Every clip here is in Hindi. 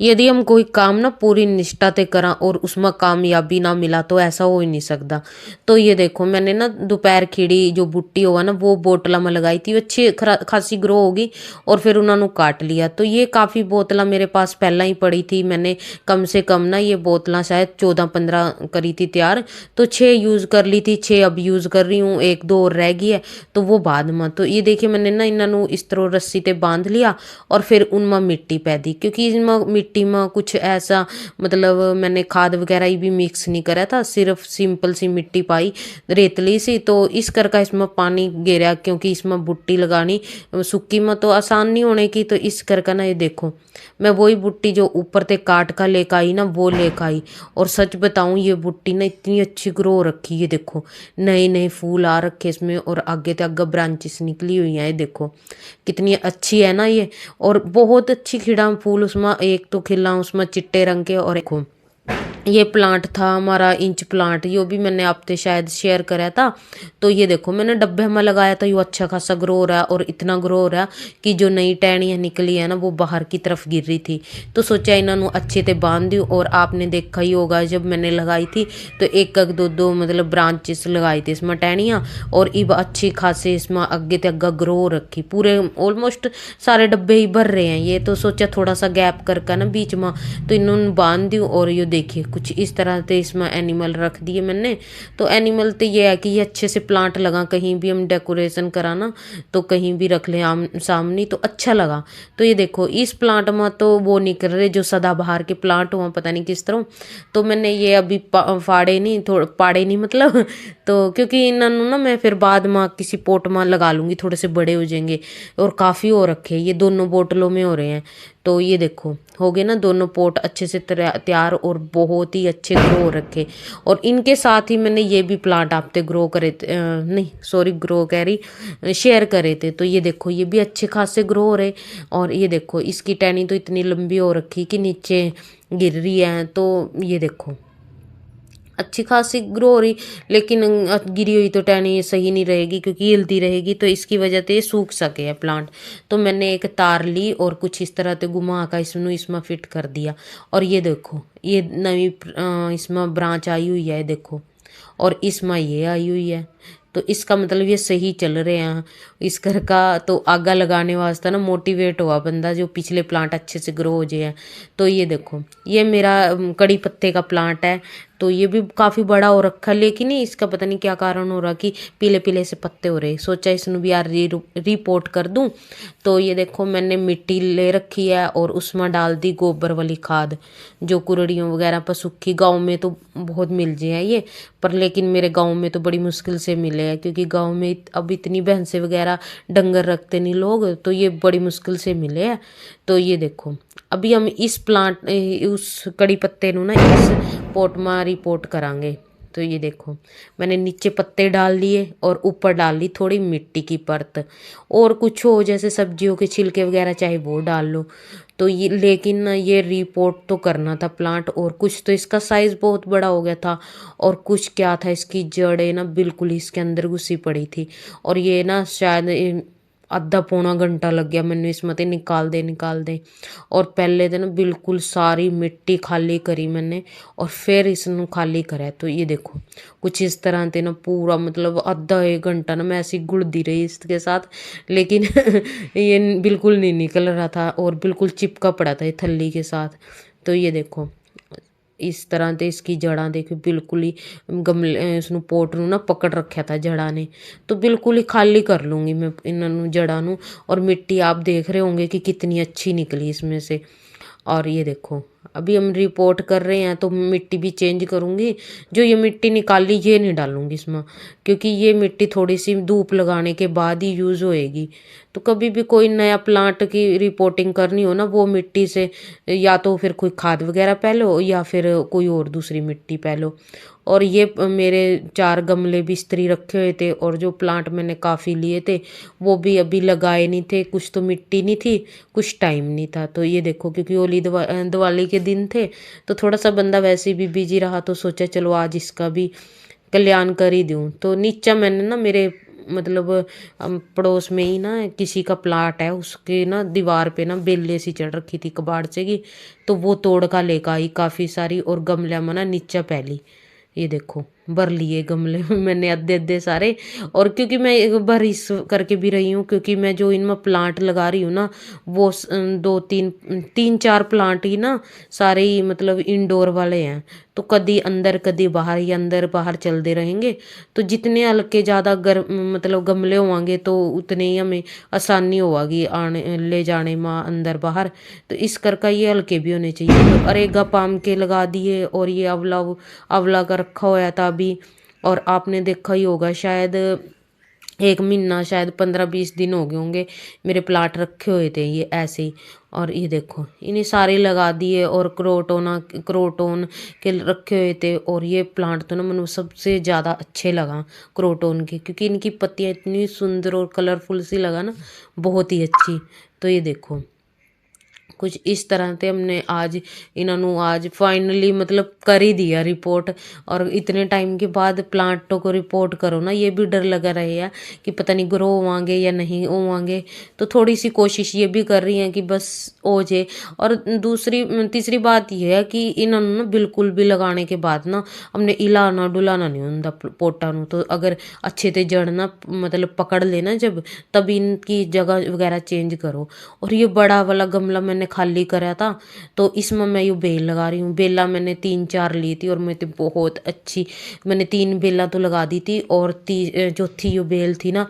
यदि हम कोई काम ना पूरी निष्ठा ते करा और उसमें कामयाबी ना मिला तो ऐसा हो ही नहीं सकता। तो ये देखो मैंने ना दोपहर खिड़ी जो बुट्टी होगा ना वो बोतला में लगाई थी, अच्छी खासी ग्रो होगी और फिर उन्होंने काट लिया। तो ये काफ़ी बोतला मेरे पास पहला ही पड़ी थी, मैंने कम से कम ना ये बोतला शायद 14-15 करी थी तैयार। तो 6 यूज़ कर ली थी, 6 अब यूज़ कर रही हूँ, 1-2 और रह गई है तो वो बाद में। तो ये देखिए मैंने ना इन्हों इस तरह रस्सी ते बांध लिया और फिर उनमें मिट्टी पै दी, क्योंकि इनमें मिट्टी में कुछ ऐसा मतलब मैंने खाद वगैरह ही भी मिक्स नहीं करा था, सिर्फ सिंपल सी मिट्टी पाई रेतली सी। तो इस करके इसमें पानी गिरा, क्योंकि इसमें बुट्टी लगानी सूखी में तो आसान नहीं होने की। तो इस करके ना ये देखो मैं वही बुट्टी जो ऊपर से काट का लेकर आई ना वो लेकर आई, और सच बताऊं ये बुट्टी ना इतनी अच्छी ग्रो रखी है। देखो नए नए फूल आ रखे इसमें और आगे तक आगे ब्रांचेस निकली हुई हैं, ये देखो कितनी अच्छी है ना ये। और बहुत अच्छी खिड़ा फूल उसमें, एक तो खिला उसमें चिट्टे रंग के। और देखो ये प्लांट था हमारा इंच प्लांट, यो भी मैंने आपसे शायद शेयर करा था। तो ये देखो मैंने डब्बे में लगाया था, यो अच्छा खासा ग्रो हो रहा है और इतना ग्रो हो रहा है कि जो नई टहनियाँ निकली है ना वो बाहर की तरफ गिर रही थी। तो सोचा इन्होंने अच्छे से बांध दूँ। और आपने देखा ही होगा जब मैंने लगाई थी तो एक एक दो दो मतलब ब्रांचेस लगाई थी इसमें टहनियाँ, और इब अच्छी खासी इसमें आगे तक आगे ग्रो रखी, पूरे ऑलमोस्ट सारे डब्बे ही भर रहे हैं ये। तो सोचा थोड़ा सा गैप करके ना बीच में तो इन्होंने बांध दूँ। और ये देखिए कुछ इस तरह से इसमें एनिमल रख दिए मैंने। तो एनिमल तो ये है कि ये अच्छे से प्लांट लगा, कहीं भी हम डेकोरेशन कराना तो कहीं भी रख लें आम सामने तो अच्छा लगा। तो ये देखो इस प्लांट में तो वो निकल रहे जो सदाबहार के प्लांट हुआ पता नहीं किस तरह। तो मैंने ये अभी फाड़े नहीं, थोड़े पाड़े नहीं मतलब तो क्योंकि इन्होंने ना मैं फिर बाद में किसी पोट में लगा लूँगी, थोड़े से बड़े हो जाएंगे। और काफ़ी हो रखे ये दोनों बोतलों में हो रहे हैं। तो ये देखो हो गए ना दोनों पोट अच्छे से तैयार और बहुत ही अच्छे ग्रो रखे। और इनके साथ ही मैंने ये भी प्लांट आपते ग्रो करे नहीं सॉरी ग्रो कह रही शेयर करे थे। तो ये देखो ये भी अच्छे खासे ग्रो हो रहे। और ये देखो इसकी टहनी तो इतनी लंबी हो रखी कि नीचे गिर रही है। तो ये देखो अच्छी खासी ग्रो हो रही, लेकिन गिरी हुई तो टहनी सही नहीं रहेगी क्योंकि हिलती रहेगी, तो इसकी वजह से ये सूख सके है प्लांट। तो मैंने एक तार ली और कुछ इस तरह से घुमा कर इसमें फिट कर दिया। और ये देखो ये नई इसमें ब्रांच आई हुई है देखो, और इसमें ये आई हुई है। तो इसका मतलब ये सही चल रहे हैं इस घर का। तो आगा लगाने वास्ते ना मोटिवेट हुआ बंदा जो पिछले प्लांट अच्छे से ग्रो हो जाए। तो ये देखो ये मेरा कड़ी पत्ते का प्लांट है। तो ये भी काफ़ी बड़ा हो रखा है, लेकिन इसका पता नहीं क्या कारण हो रहा कि पीले पीले से पत्ते हो रहे। सोचा इसਨੂੰ भी यार रिपोर्ट कर दूं। तो ये देखो मैंने मिट्टी ले रखी है और उसमें डाल दी गोबर वाली खाद, जो कुरड़ियों वगैरह पर सूखी गाँव में तो बहुत मिल जाए ये, पर लेकिन मेरे गाँव में तो बड़ी मुश्किल से मिले हैं क्योंकि गाँव में अब इतनी भैंसें वगैरह डंगर रखते नहीं लोग, तो ये बड़ी मुश्किल से मिले हैं। तो ये देखो अभी हम इस प्लांट उस कड़ी पत्ते ना इस पोट में रिपोर्ट करांगे। तो ये देखो मैंने नीचे पत्ते डाल लिए और ऊपर डाल ली थोड़ी मिट्टी की परत, और कुछ हो जैसे सब्जियों के छिलके वगैरह चाहे वो डाल लो। तो ये लेकिन ना ये रिपोर्ट तो करना था प्लांट, और कुछ तो इसका साइज़ बहुत बड़ा हो गया था, और कुछ क्या था इसकी जड़ें ना बिल्कुल इसके अंदर घुसी पड़ी थी। और ये ना शायद आधा पौना घंटा लग गया मैंने इसमें ते निकाल दे। और पहले तो ना बिल्कुल सारी मिट्टी खाली करी मैंने और फिर इसਨੂੰ खाली करा। तो ये देखो कुछ इस तरह से ना पूरा मतलब आधा एक घंटा ना मैं ऐसी गुड़ती रही इसके साथ, लेकिन ये बिल्कुल नहीं निकल रहा था और बिल्कुल चिपका पड़ा था ये थल्ली के साथ। तो ये देखो इस तरह से इसकी जड़ा देखो बिल्कुल ही गमले इसਨੂੰ पोट ਨੂੰ ना पकड़ रखा था जड़ा ने। तो बिल्कुल ही खाली कर लूँगी मैं इन्होंने जड़ा ਨੂੰ। और मिट्टी आप देख रहे होंगे कि कितनी अच्छी निकली इसमें से। और ये देखो अभी हम रिपोर्ट कर रहे हैं तो मिट्टी भी चेंज करूँगी, जो ये मिट्टी निकाली ये नहीं डालूँगी इसमें, क्योंकि ये मिट्टी थोड़ी सी धूप लगाने के बाद ही यूज़ होएगी। तो कभी भी कोई नया प्लांट की रिपोर्टिंग करनी हो ना वो मिट्टी से, या तो फिर कोई खाद वगैरह पै लो या फिर कोई और दूसरी मिट्टी पै लो। और ये मेरे 4 गमले भी इस्त्री रखे हुए थे, और जो प्लांट मैंने काफ़ी लिए थे वो भी अभी लगाए नहीं थे, कुछ तो मिट्टी नहीं थी कुछ टाइम नहीं था। तो ये देखो क्योंकि होली दिवाली के दिन थे तो थोड़ा सा बंदा वैसे भी बिजी रहा, तो सोचा चलो आज इसका भी कल्याण कर ही दूँ। तो नीचा मैंने ना मेरे मतलब पड़ोस में ही ना किसी का प्लाट है, उसके ना दीवार पे ना बेले सी चढ़ रखी थी कबाड़ से की, तो वो तोड़ का लेकर आई काफ़ी सारी और गमले में ना नीचे फैली। ये देखो भर लिए गमले में मैंने अद्धे अद्धे सारे। और क्योंकि मैं एक बार इस करके भी रही हूँ, क्योंकि मैं जो इनमें प्लांट लगा रही हूँ ना वो दो तीन तीन चार प्लांट ही ना सारे ही मतलब इंडोर वाले हैं। तो कदी अंदर कदी बाहर, ही अंदर बाहर चलते रहेंगे। तो जितने हल्के ज़्यादा मतलब गमले होंगे तो उतने ही हमें आसानी होगी आने ले जाने में अंदर बाहर। तो इस करके ये हल्के भी होने चाहिए। तो अरेगा पाम के लगा दिए और ये अवला अवला का रखा हुआ था अभी। और आपने देखा ही होगा शायद एक महीना, शायद 15-20 दिन हो गए होंगे मेरे प्लाट रखे हुए थे ये ऐसे ही। और ये देखो इन्हें सारे लगा दिए और क्रोटोन के रखे हुए थे। और ये प्लांट तो ना मैंने सबसे ज़्यादा अच्छे लगा क्रोटोन के, क्योंकि इनकी पत्तियाँ इतनी सुंदर और कलरफुल सी लगा ना, बहुत ही अच्छी। तो ये देखो कुछ इस तरह से हमने आज इन्होंने आज फाइनली मतलब कर ही दिया रिपोर्ट। और इतने टाइम के बाद प्लांटों को रिपोर्ट करो ना, ये भी डर लगा रहे है कि पता नहीं ग्रो होंगे या नहीं होंगे। तो थोड़ी सी कोशिश ये भी कर रही हैं कि बस हो जाए। और तीसरी बात ये है कि इन्होंने ना बिल्कुल भी लगाने के बाद ना हमने हिलाना डुलाना नहीं होता पोटा नू। तो अगर अच्छे से जड़ ना मतलब पकड़ लेना जब, तब इनकी जगह वगैरह चेंज करो। और ये बड़ा वाला गमला मैंने खाली करा था, तो इसमें मैं ये बेल लगा रही हूँ। बेला मैंने 3-4 ली थी और मैं तो बहुत अच्छी, मैंने 3 बेला तो लगा दी थी। और चौथी ये बेल थी ना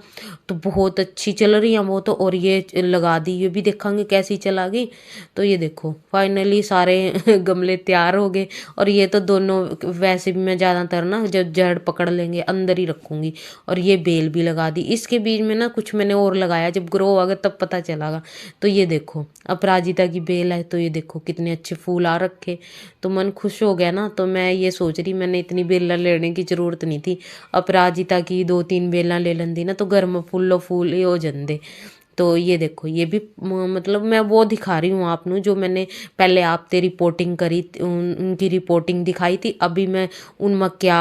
तो बहुत अच्छी चल रही है वो तो। और ये लगा दी, ये भी देखेंगे कैसी चला गई। तो ये देखो फाइनली सारे गमले तैयार हो गए। और ये तो दोनों वैसे भी मैं ज़्यादातर ना जब जड़ पकड़ लेंगे अंदर ही रखूँगी। और ये बेल भी लगा दी। इसके बीच में ना कुछ मैंने और लगाया, जब ग्रो होगा तब पता चलेगा। तो ये देखो अपराजिता की बेल है, तो ये देखो कितने अच्छे फूल आ रखे। तो मन खुश हो गया ना। तो मैं ये सोच रही मैंने इतनी बेला लेने की ज़रूरत नहीं थी, अपराजिता की 2-3 बेला ले लेंदी ना तो घर में फूलो फूल ही हो जाते। तो ये देखो ये भी मतलब मैं वो दिखा रही हूँ आपनू जो मैंने पहले आप ते रिपोर्टिंग करी उनकी रिपोर्टिंग दिखाई थी। अभी मैं उनमें क्या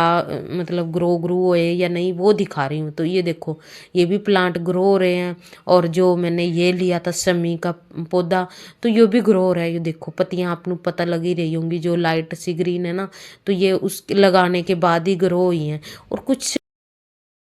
मतलब ग्रो होए या नहीं वो दिखा रही हूँ। तो ये देखो ये भी प्लांट ग्रो हो रहे हैं। और जो मैंने ये लिया था शमी का पौधा, तो ये भी ग्रो हो रहा है। ये देखो पत्तियाँ आपनू पता लग ही रही होंगी जो लाइट सी ग्रीन है ना, तो ये उस लगाने के बाद ही ग्रो हुई हैं। और कुछ